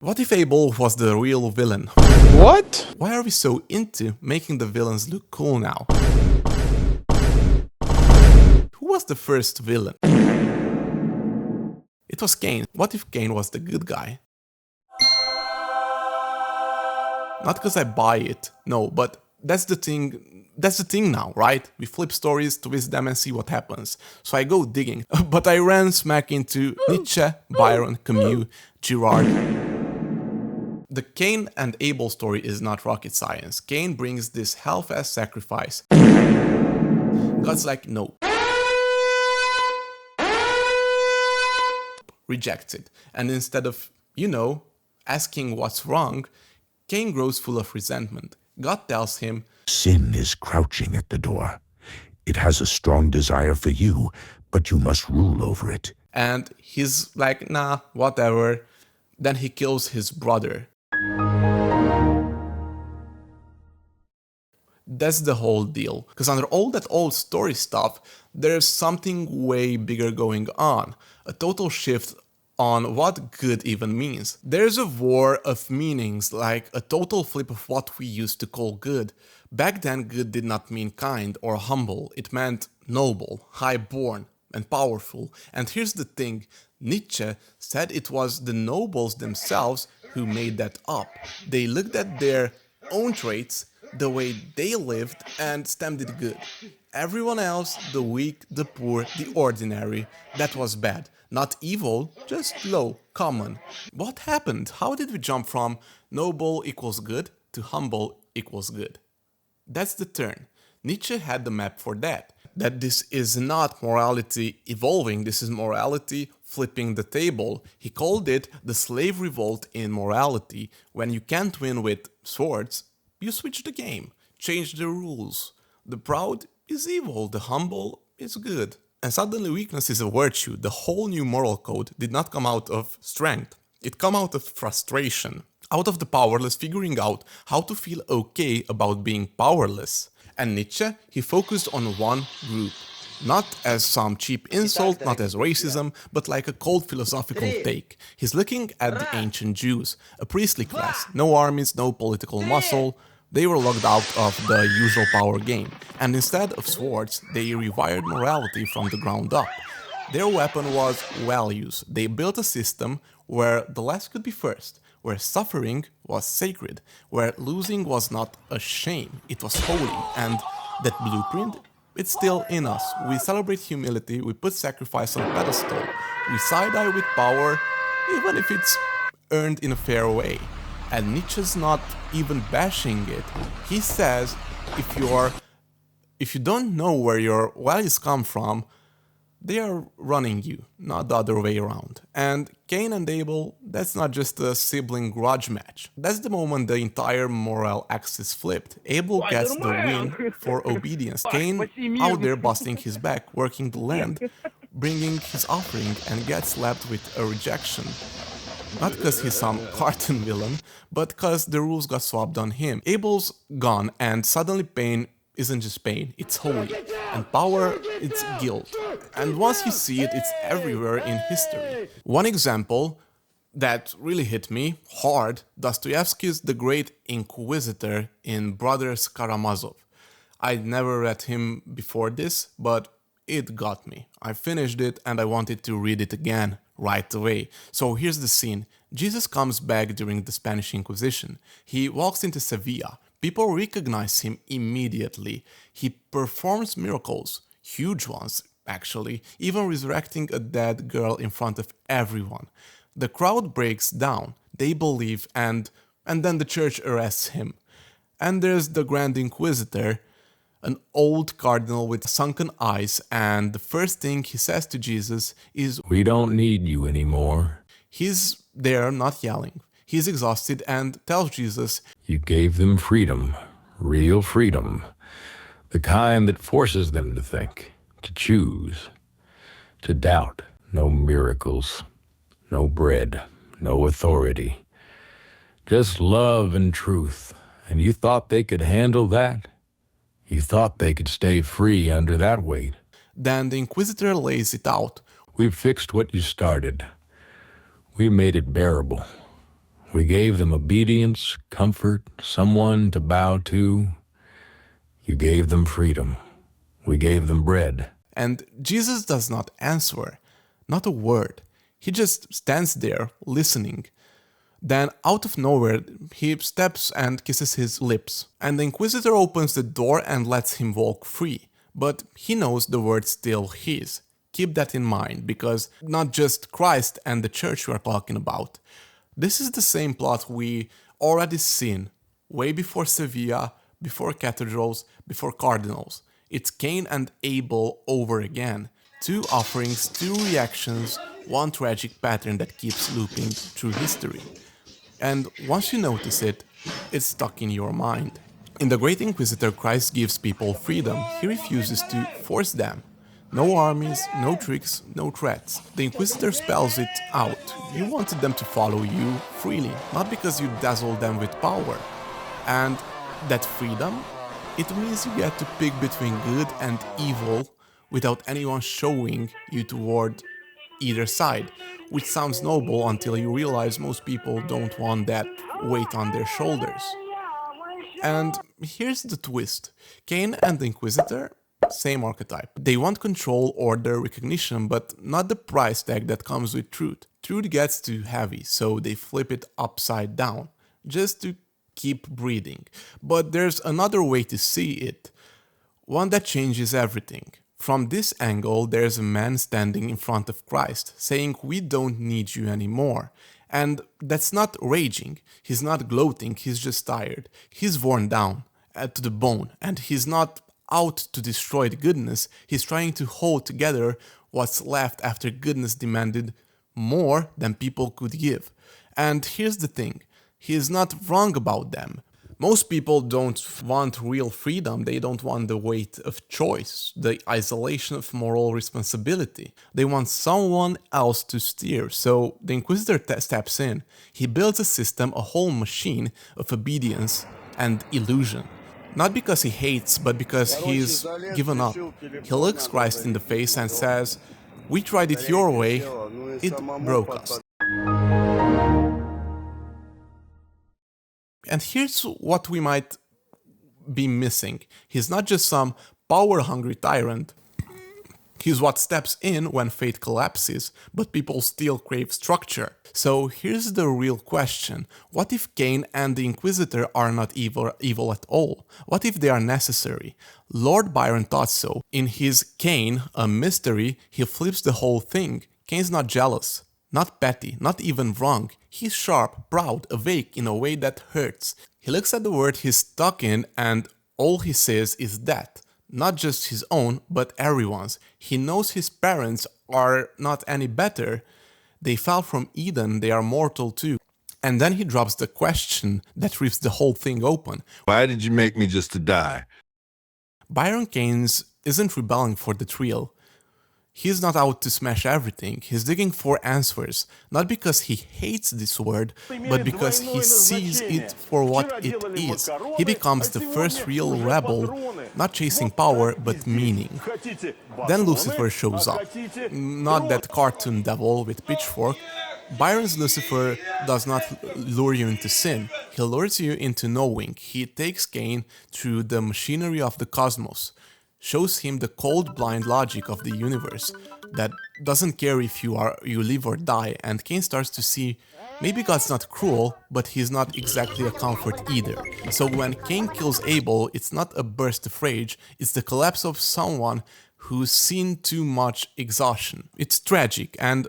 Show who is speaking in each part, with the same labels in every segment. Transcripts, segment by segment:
Speaker 1: What if Abel was the real villain?
Speaker 2: What?
Speaker 1: Why are we so into making the villains look cool now? Who was the first villain? It was Caine. What if Caine was the good guy? Not because I buy it, no, but that's the thing now, right? We flip stories, twist them and see what happens. So I go digging, but I ran smack into Nietzsche, Byron, Camus, Girard. The Cain and Abel story is not rocket science. Cain brings this half-ass sacrifice. God's like, no. Rejects it. And instead of, asking what's wrong, Cain grows full of resentment. God tells him,
Speaker 3: Sin is crouching at the door. It has a strong desire for you, but you must rule over it.
Speaker 1: And he's like, nah, whatever. Then he kills his brother. That's the whole deal. Because under all that old story stuff, there's something way bigger going on. A total shift on what good even means. There's a war of meanings, like a total flip of what we used to call good. Back then, good did not mean kind or humble. It meant noble, high-born, and powerful. And here's the thing, Nietzsche said it was the nobles themselves who made that up. They looked at their own traits, the way they lived, and stemmed it good. Everyone else, the weak, the poor, the ordinary, that was bad. Not evil, just low, common. What happened? How did we jump from noble equals good to humble equals good? That's the turn. Nietzsche had the map for that. That this is not morality evolving, this is morality flipping the table. He called it the slave revolt in morality. When you can't win with swords, you switch the game, change the rules. The proud is evil, the humble is good. And suddenly weakness is a virtue. The whole new moral code did not come out of strength. It came out of frustration, out of the powerless figuring out how to feel okay about being powerless. And Nietzsche, he focused on one group. Not as some cheap insult, not as racism, but like a cold philosophical take. He's looking at the ancient Jews, a priestly class, no armies, no political muscle. They were locked out of the usual power game, and instead of swords, they rewired morality from the ground up. Their weapon was values. They built a system where the last could be first, where suffering was sacred, where losing was not a shame, it was holy, and that blueprint, it's still in us. We celebrate humility, we put sacrifice on a pedestal, we side-eye with power, even if it's earned in a fair way. And Nietzsche's not even bashing it. He says, if you don't know where your values come from, they are running you, not the other way around. And Cain and Abel, that's not just a sibling grudge match. That's the moment the entire moral axis flipped. Abel gets the win for obedience. Cain out there busting his back, working the land, bringing his offering, and gets slapped with a rejection. Not because he's some cartoon villain, but because the rules got swapped on him. Abel's gone, and suddenly pain isn't just pain, it's holy. And power, it's guilt. And once you see it, it's everywhere in history. One example that really hit me hard, Dostoevsky's The Great Inquisitor in Brothers Karamazov. I'd never read him before this, but it got me. I finished it and I wanted to read it again right away. So here's the scene. Jesus comes back during the Spanish Inquisition. He walks into Sevilla. People recognize him immediately. He performs miracles, huge ones actually, even resurrecting a dead girl in front of everyone. The crowd breaks down. They believe and then the church arrests him. And there's the Grand Inquisitor, an old cardinal with sunken eyes, and the first thing he says to Jesus is,
Speaker 3: We don't need you anymore.
Speaker 1: He's there not yelling. He's exhausted and tells Jesus,
Speaker 3: You gave them freedom, real freedom, the kind that forces them to think, to choose, to doubt. No miracles, no bread, no authority, just love and truth. And you thought they could handle that? You thought they could stay free under that weight?
Speaker 1: Then the Inquisitor lays it out.
Speaker 3: We've fixed what you started. We made it bearable. We gave them obedience, comfort, someone to bow to. You gave them freedom. We gave them bread.
Speaker 1: And Jesus does not answer, not a word. He just stands there, listening. Then, out of nowhere, he steps and kisses his lips, and the Inquisitor opens the door and lets him walk free. But he knows the word's still his. Keep that in mind, because not just Christ and the church we are talking about. This is the same plot we already seen, way before Sevilla, before cathedrals, before cardinals. It's Cain and Abel over again. Two offerings, two reactions, one tragic pattern that keeps looping through history. And once you notice it, it's stuck in your mind. In the Great Inquisitor, Christ gives people freedom. He refuses to force them. No armies, no tricks, no threats. The Inquisitor spells it out. You wanted them to follow you freely, not because you dazzle them with power. And that freedom, it means you get to pick between good and evil without anyone showing you toward either side, which sounds noble until you realize most people don't want that weight on their shoulders. And here's the twist. Cain and the Inquisitor, same archetype. They want control, order, recognition, but not the price tag that comes with truth. Truth gets too heavy, so they flip it upside down, just to keep breathing. But there's another way to see it, one that changes everything. From this angle, there's a man standing in front of Christ, saying, "We don't need you anymore." And that's not raging, he's not gloating, he's just tired. He's worn down to the bone, and he's not out to destroy the goodness, he's trying to hold together what's left after goodness demanded more than people could give. And here's the thing, he is not wrong about them. Most people don't want real freedom, they don't want the weight of choice, the isolation of moral responsibility. They want someone else to steer, so the Inquisitor steps in. He builds a system, a whole machine of obedience and illusion. Not because he hates, but because he's given up. He looks Christ in the face and says, "We tried it your way, it broke us." And here's what we might be missing. He's not just some power-hungry tyrant. He's what steps in when faith collapses, but people still crave structure. So here's the real question. What if Cain and the Inquisitor are not evil at all? What if they are necessary? Lord Byron thought so. In his Caine, a mystery, he flips the whole thing. Cain's not jealous, not petty, not even wrong. He's sharp, proud, awake in a way that hurts. He looks at the world he's stuck in and all he says is that. Not just his own, but everyone's. He knows his parents are not any better. They fell from Eden, they are mortal too. And then he drops the question that rips the whole thing open.
Speaker 2: Why did you make me just to die?
Speaker 1: Byron Caines isn't rebelling for the thrill. He's not out to smash everything, he's digging for answers, not because he hates this word, but because he sees it for what it is. He becomes the first real rebel, not chasing power, but meaning. Then Lucifer shows up, not that cartoon devil with pitchfork. Byron's Lucifer does not lure you into sin, he lures you into knowing. He takes Cain through the machinery of the cosmos, shows him the cold, blind logic of the universe that doesn't care if you live or die, and Cain starts to see maybe God's not cruel, but he's not exactly a comfort either. So when Cain kills Abel, it's not a burst of rage, it's the collapse of someone who's seen too much exhaustion. It's tragic, and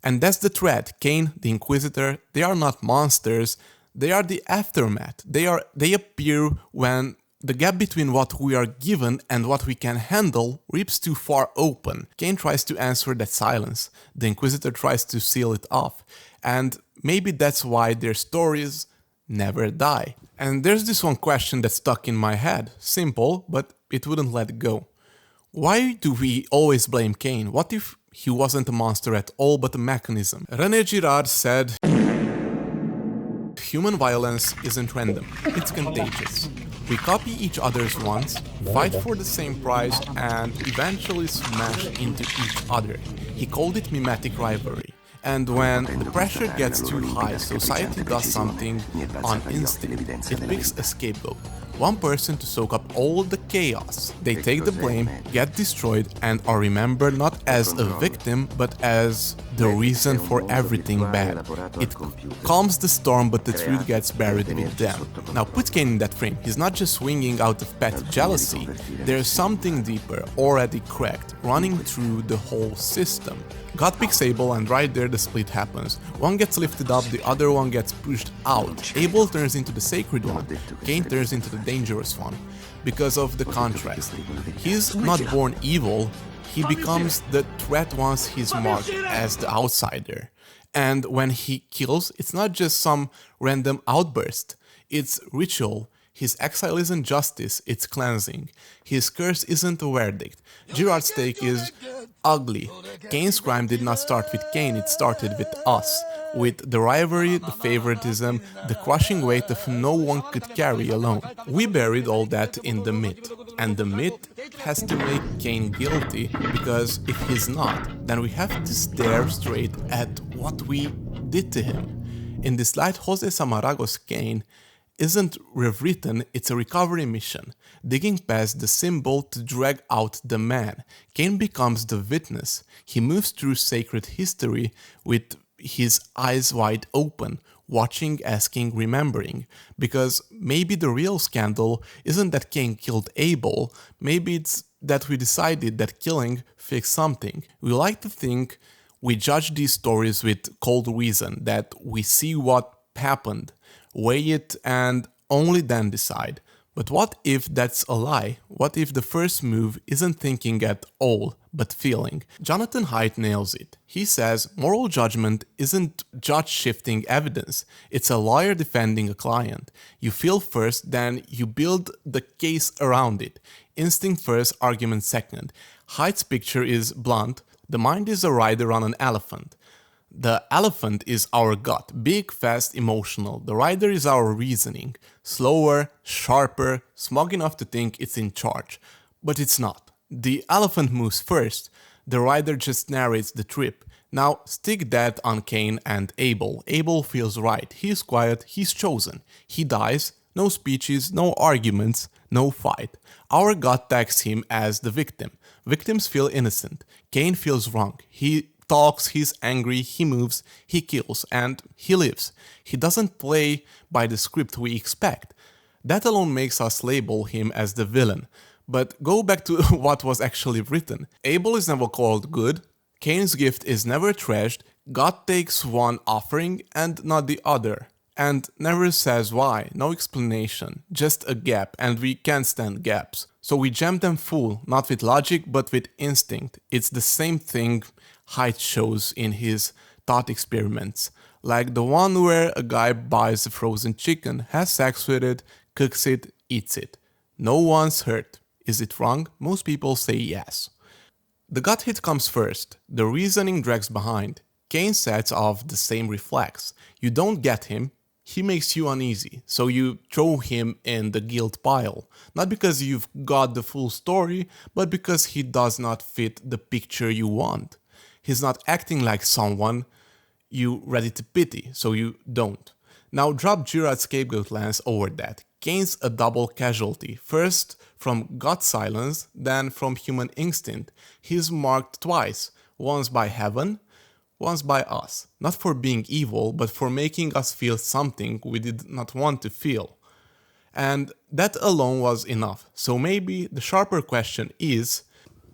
Speaker 1: that's the thread. Cain, the Inquisitor, they are not monsters, they are the aftermath. They appear when the gap between what we are given and what we can handle rips too far open. Cain tries to answer that silence, the Inquisitor tries to seal it off, and maybe that's why their stories never die. And there's this one question that's stuck in my head, simple, but it wouldn't let go. Why do we always blame Cain? What if he wasn't a monster at all but a mechanism? René Girard said, "Human violence isn't random, it's contagious. We copy each other's wants, fight for the same prize, and eventually smash into each other." He called it mimetic rivalry. And when the pressure gets too high, society does something on instinct. It picks a scapegoat. One person to soak up all the chaos. They take the blame, get destroyed, and are remembered not as a victim, but as the reason for everything bad. It calms the storm, but the truth gets buried with them. Now put Caine in that frame. He's not just swinging out of petty jealousy. There's something deeper, already cracked, running through the whole system. God picks Abel, and right there the split happens. One gets lifted up, the other one gets pushed out. Abel turns into the sacred one, Caine turns into the dangerous one, because of the contrast. He's not born evil, he becomes the threat once he's marked as the outsider. And when he kills, it's not just some random outburst, it's ritual. His exile isn't justice, it's cleansing. His curse isn't a verdict. Girard's take is ugly. Caine's crime did not start with Caine, it started with us. With the rivalry, the favoritism, the crushing weight of no one could carry alone. We buried all that in the myth. And the myth has to make Caine guilty, because if he's not, then we have to stare straight at what we did to him. In this light, Jose Samarago's Caine isn't rewritten, it's a recovery mission, digging past the symbol to drag out the man. Caine becomes the witness. He moves through sacred history with his eyes wide open, watching, asking, remembering. Because maybe the real scandal isn't that Caine killed Abel, maybe it's that we decided that killing fixed something. We like to think we judge these stories with cold reason, that we see what happened, weigh it, and only then decide. But what if that's a lie? What if the first move isn't thinking at all, but feeling? Jonathan Haidt nails it. He says moral judgment isn't judge-shifting evidence, it's a lawyer defending a client. You feel first, then you build the case around it. Instinct first, argument second. Haidt's picture is blunt. The mind is a rider on an elephant. The elephant is our gut, big, fast, emotional. The rider is our reasoning, slower, sharper, smug enough to think it's in charge. But it's not. The elephant moves first, the rider just narrates the trip. Now stick that on Caine and Abel. Abel feels right, he's quiet, he's chosen. He dies, no speeches, no arguments, no fight. Our gut tags him as the victim. Victims feel innocent. Caine feels wrong. He talks, he's angry, he moves, he kills, and he lives. He doesn't play by the script we expect. That alone makes us label him as the villain. But go back to what was actually written. Abel is never called good, Caine's gift is never trashed, God takes one offering and not the other. And never says why, no explanation, just a gap, and we can't stand gaps. So we jam them full, not with logic but with instinct. It's the same thing Haidt shows in his thought experiments, like the one where a guy buys a frozen chicken, has sex with it, cooks it, eats it. No one's hurt. Is it wrong? Most people say yes. The gut hit comes first, the reasoning drags behind. Caine sets off the same reflex. You don't get him, he makes you uneasy, so you throw him in the guilt pile. Not because you've got the full story, but because he does not fit the picture you want. He's not acting like someone you ready to pity, so you don't. Now drop Girard's scapegoat lens over that. Caine's a double casualty, first from gut silence, then from human instinct. He's marked twice, once by heaven, once by us. Not for being evil, but for making us feel something we did not want to feel. And that alone was enough. So maybe the sharper question is,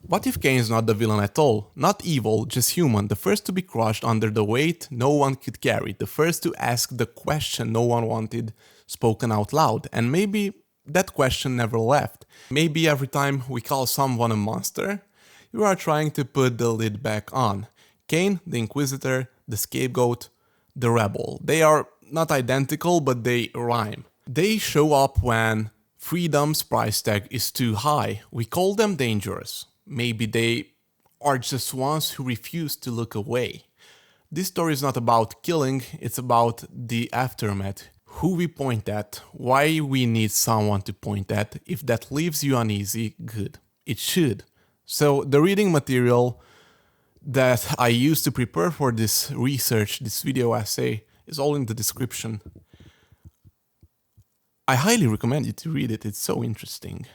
Speaker 1: what if Caine's not the villain at all? Not evil, just human, the first to be crushed under the weight no one could carry, the first to ask the question no one wanted spoken out loud, and maybe that question never left. Maybe every time we call someone a monster, you are trying to put the lid back on. Caine, the Inquisitor, the scapegoat, the rebel. They are not identical, but they rhyme. They show up when freedom's price tag is too high. We call them dangerous. Maybe they are just ones who refuse to look away. This story is not about killing, it's about the aftermath. Who we point at, why we need someone to point at. If that leaves you uneasy, good. It should. So the reading material that I used to prepare for this research, this video essay, is all in the description. I highly recommend you to read it, it's so interesting.